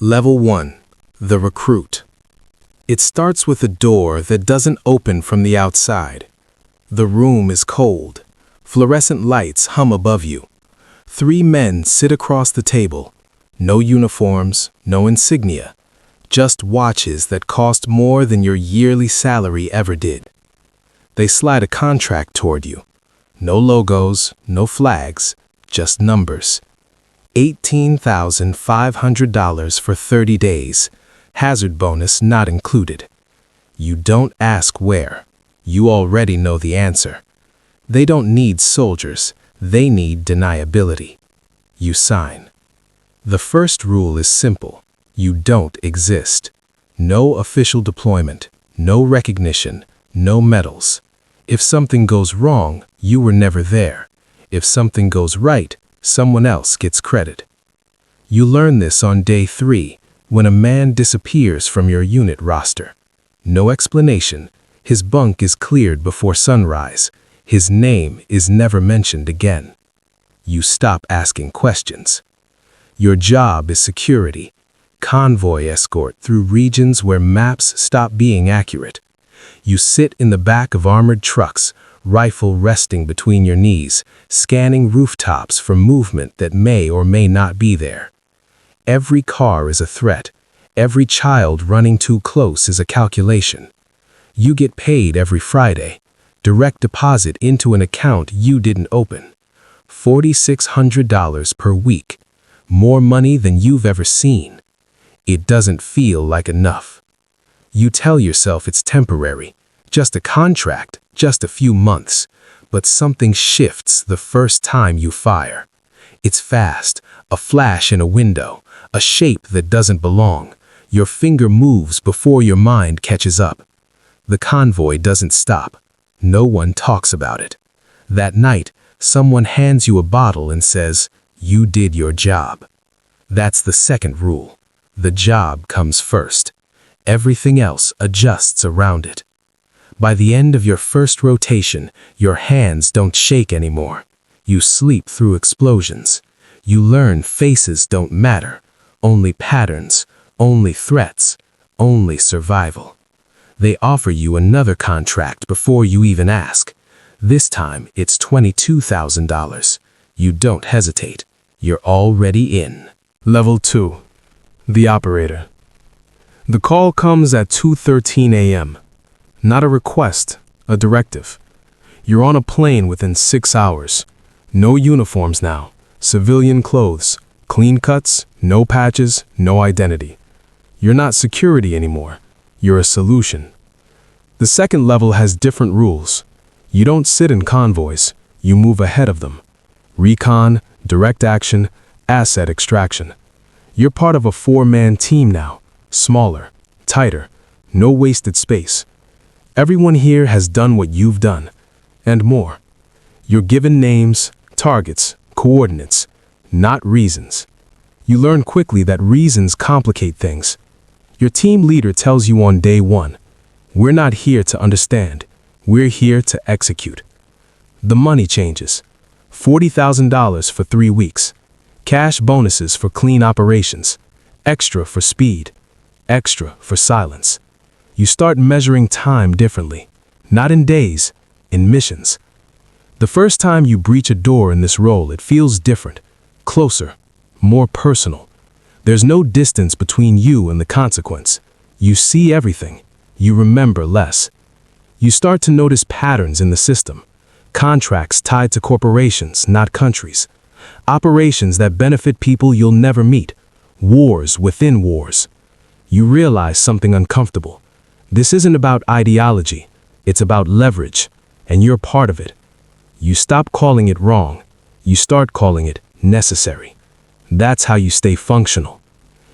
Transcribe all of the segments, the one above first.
Level 1. The recruit. It starts with a door that doesn't open from the outside. The room is cold. Fluorescent lights hum above you. 3 men sit across the table. No uniforms, no insignia. Just watches that cost more than your yearly salary ever did. They slide a contract toward you. No logos, no flags, just numbers. $18,500 for 30 days. Hazard bonus not included. You don't ask where. You already know the answer. They don't need soldiers. They need deniability. You sign. The first rule is simple. You don't exist. No official deployment, no recognition, no medals. If something goes wrong, you were never there. If something goes right, someone else gets credit. You learn this on day 3, when a man disappears from your unit roster. No explanation. His bunk is cleared before sunrise. His name is never mentioned again. You stop asking questions. Your job is security. Convoy escort through regions where maps stop being accurate. You sit in the back of armored trucks, rifle resting between your knees, scanning rooftops for movement that may or may not be there. Every car is a threat. Every child running too close is a calculation. You get paid every Friday. Direct deposit into an account you didn't open. $4,600 per week. More money than you've ever seen. It doesn't feel like enough. You tell yourself it's temporary, just a contract, just a few months, but something shifts the first time you fire. It's fast, a flash in a window, a shape that doesn't belong. Your finger moves before your mind catches up. The convoy doesn't stop. No one talks about it. That night, someone hands you a bottle and says, "You did your job." That's the second rule. The job comes first. Everything else adjusts around it. By the end of your first rotation, your hands don't shake anymore. You sleep through explosions. You learn faces don't matter. Only patterns, only threats, only survival. They offer you another contract before you even ask. This time, it's $22,000. You don't hesitate. You're already in. Level 2. The operator. The call comes at 2:13 a.m. Not a request, a directive. You're on a plane within 6 hours. No uniforms now. Civilian clothes. Clean cuts, no patches, no identity. You're not security anymore. You're a solution. The second level has different rules. You don't sit in convoys. You move ahead of them. Recon, direct action, asset extraction. You're part of a 4-man team now. Smaller, tighter, no wasted space. Everyone here has done what you've done, and more. You're given names, targets, coordinates, not reasons. You learn quickly that reasons complicate things. Your team leader tells you on day 1, "We're not here to understand. We're here to execute." The money changes. $40,000 for 3 weeks. Cash bonuses for clean operations. Extra for speed. Extra for silence. You start measuring time differently. Not in days, in missions. The first time you breach a door in this role, it feels different. Closer. More personal. There's no distance between you and the consequence. You see everything. You remember less. You start to notice patterns in the system. Contracts tied to corporations, not countries. Operations that benefit people you'll never meet. Wars within wars. You realize something uncomfortable. This isn't about ideology. It's about leverage, and you're part of it. You stop calling it wrong. You start calling it necessary. That's how you stay functional.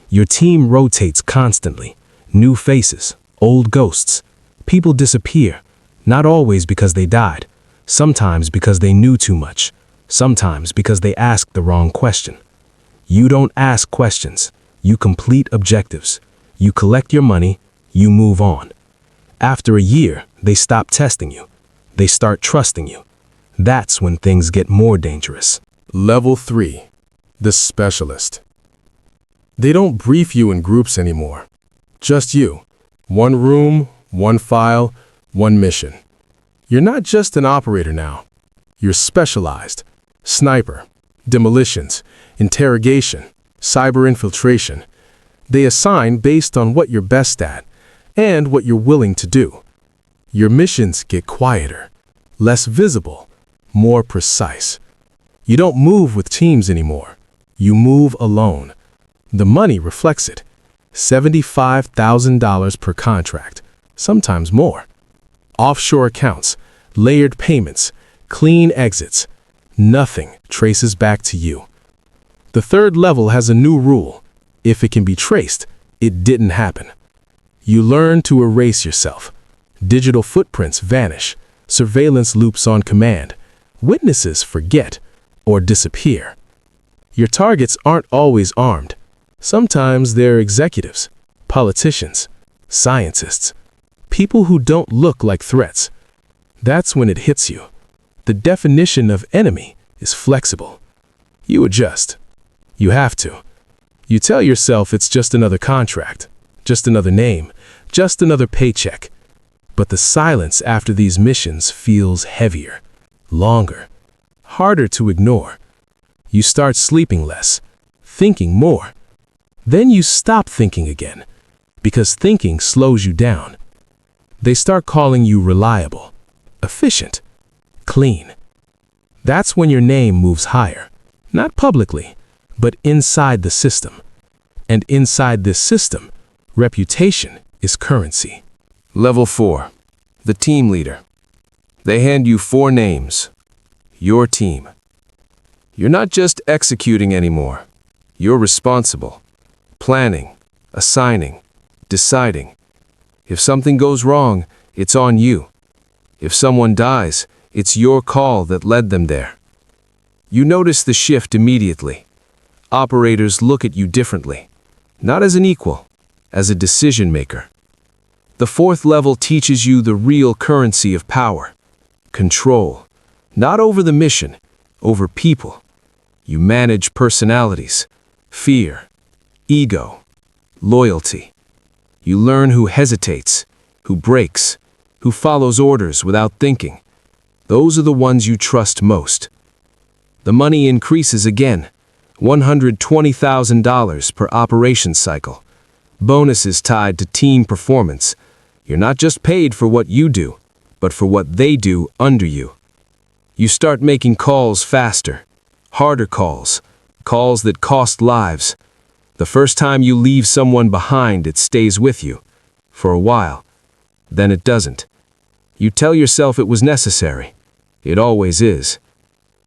Your team rotates constantly. New faces, old ghosts. People disappear, not always because they died. Sometimes because they knew too much. Sometimes because they asked the wrong question. You don't ask questions. You complete objectives. You collect your money. You move on. After a year, they stop testing you. They start trusting you. That's when things get more dangerous. Level 3. The specialist. They don't brief you in groups anymore. Just you. One room, one file, one mission. You're not just an operator now. You're specialized. Sniper, demolitions, interrogation, cyber infiltration. They assign based on what you're best at and what you're willing to do. Your missions get quieter, less visible, more precise. You don't move with teams anymore. You move alone. The money reflects it. $75,000 per contract, sometimes more. Offshore accounts, layered payments, clean exits. Nothing traces back to you. The third level has a new rule. If it can be traced, it didn't happen. You learn to erase yourself. Digital footprints vanish. Surveillance loops on command. Witnesses forget or disappear. Your targets aren't always armed. Sometimes they're executives, politicians, scientists, people who don't look like threats. That's when it hits you. The definition of enemy is flexible. You adjust. You have to. You tell yourself it's just another contract, just another name, just another paycheck. But the silence after these missions feels heavier, longer, harder to ignore. You start sleeping less, thinking more. Then you stop thinking again, because thinking slows you down. They start calling you reliable, efficient, clean. That's when your name moves higher, not publicly, but inside the system. And inside this system, reputation is currency. Level 4. The team leader. They hand you 4 names. Your team. You're not just executing anymore. You're responsible. Planning, assigning, deciding. If something goes wrong, it's on you. If someone dies, it's your call that led them there. You notice the shift immediately. Operators look at you differently, not as an equal, as a decision maker. The 4th level teaches you the real currency of power. Control. Not over the mission, over people. You manage personalities, fear, ego, loyalty. You learn who hesitates, who breaks, who follows orders without thinking. Those are the ones you trust most. The money increases again, $120,000 per operation cycle. Bonuses tied to team performance. You're not just paid for what you do, but for what they do under you. You start making calls faster, harder calls, calls that cost lives. The first time you leave someone behind, it stays with you. For a while. Then it doesn't. You tell yourself it was necessary. It always is.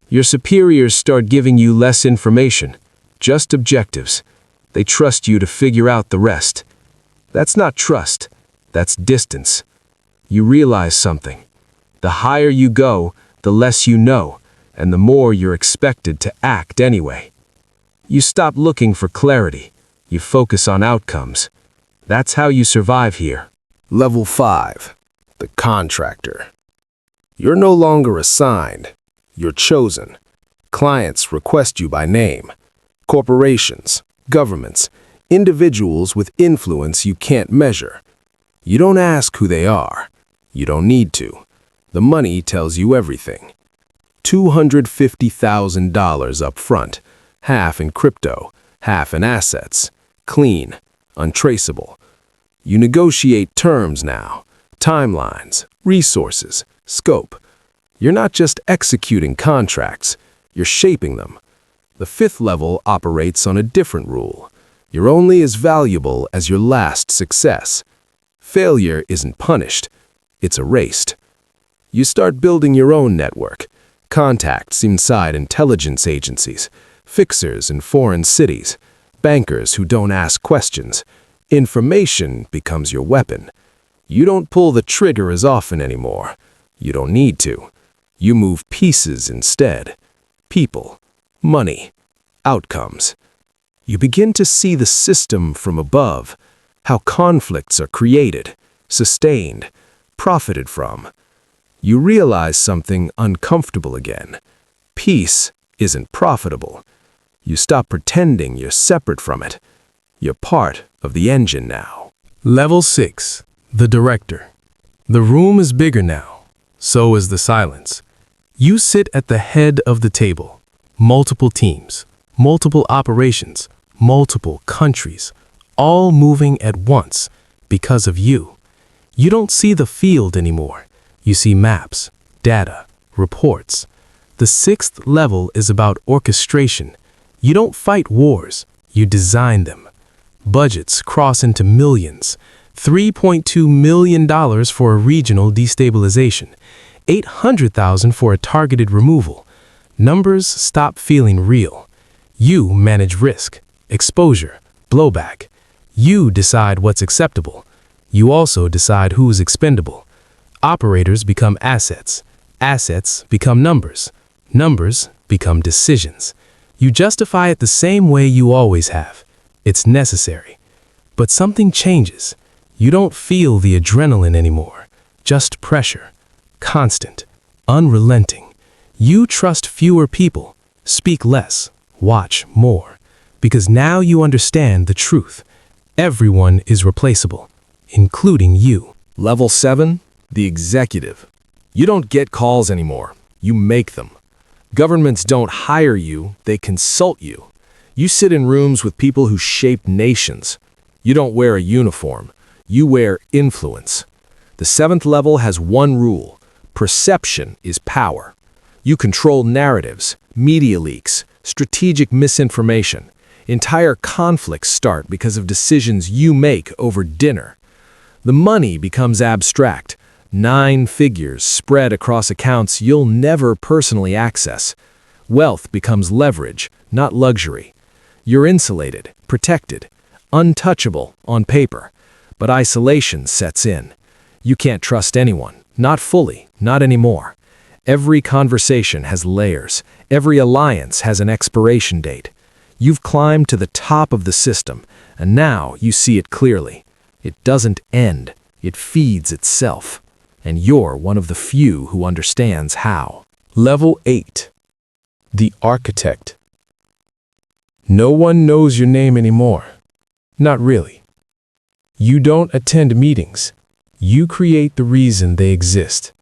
Your superiors start giving you less information, just objectives. They trust you to figure out the rest. That's not trust. That's distance. You realize something. The higher you go, the less you know, and the more you're expected to act anyway. You stop looking for clarity. You focus on outcomes. That's how you survive here. Level 5. The Contractor. You're no longer assigned. You're chosen. Clients request you by name. Corporations, governments, individuals with influence you can't measure. You don't ask who they are. You don't need to. The money tells you everything. $250,000 up front, half in crypto, half in assets, clean, untraceable. You negotiate terms now, timelines, resources, scope. You're not just executing contracts, you're shaping them. The 5th level operates on a different rule. You're only as valuable as your last success. Failure isn't punished, it's erased. You start building your own network, contacts inside intelligence agencies, fixers in foreign cities, bankers who don't ask questions. Information becomes your weapon. You don't pull the trigger as often anymore. You don't need to. You move pieces instead. People, money, outcomes. You begin to see the system from above, how conflicts are created, sustained, profited from. You realize something uncomfortable again. Peace isn't profitable. You stop pretending you're separate from it. You're part of the engine now. Level 6. The director. The room is bigger now. So is the silence. You sit at the head of the table. Multiple teams, multiple operations, multiple countries, all moving at once because of you. You don't see the field anymore. You see maps, data, reports. The 6th level is about orchestration. You don't fight wars, you design them. Budgets cross into millions. $3.2 million for a regional destabilization. $800,000 for a targeted removal. Numbers stop feeling real. You manage risk, exposure, blowback. You decide what's acceptable. You also decide who's expendable. Operators become assets. Assets become numbers. Numbers become decisions. You justify it the same way you always have. It's necessary. But something changes. You don't feel the adrenaline anymore. Just pressure. Constant. Unrelenting. You trust fewer people. Speak less. Watch more. Because now you understand the truth. Everyone is replaceable, including you. Level 7, the executive. You don't get calls anymore. You make them. Governments don't hire you, they consult you. You sit in rooms with people who shape nations. You don't wear a uniform. You wear influence. The 7th level has one rule. Perception is power. You control narratives, media leaks, strategic misinformation. Entire conflicts start because of decisions you make over dinner. The money becomes abstract. 9 figures spread across accounts you'll never personally access. Wealth becomes leverage, not luxury. You're insulated, protected, untouchable on paper. But isolation sets in. You can't trust anyone, not fully, not anymore. Every conversation has layers. Every alliance has an expiration date. You've climbed to the top of the system, and now you see it clearly. It doesn't end. It feeds itself. And you're one of the few who understands how. Level 8. The architect. No one knows your name anymore. Not really. You don't attend meetings. You create the reason they exist.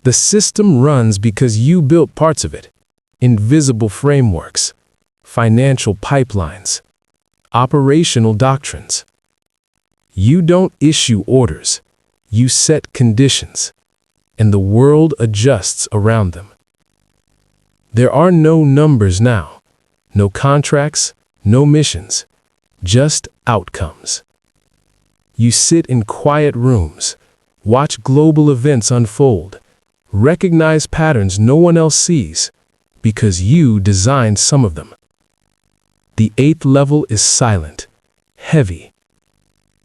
The system runs because you built parts of it. Invisible frameworks, financial pipelines, operational doctrines. You don't issue orders. You set conditions, and the world adjusts around them. There are no numbers now, no contracts, no missions, just outcomes. You sit in quiet rooms, watch global events unfold, recognize patterns no one else sees, because you designed some of them. The 8th level is silent, heavy,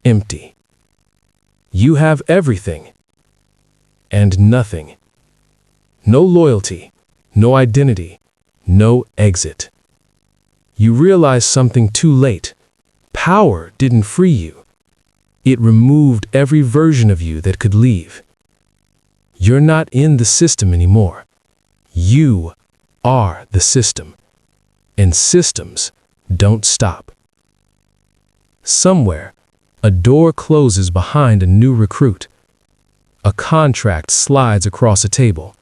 empty. You have everything and nothing. No loyalty, no identity, no exit. You realize something too late. Power didn't free you. It removed every version of you that could leave. You're not in the system anymore. You are the system. And systems don't stop. Somewhere, a door closes behind a new recruit. A contract slides across a table.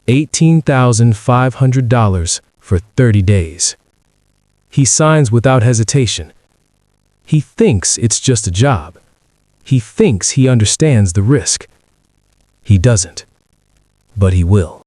$18,500 for 30 days. He signs without hesitation. He thinks it's just a job. He thinks he understands the risk. He doesn't, but he will.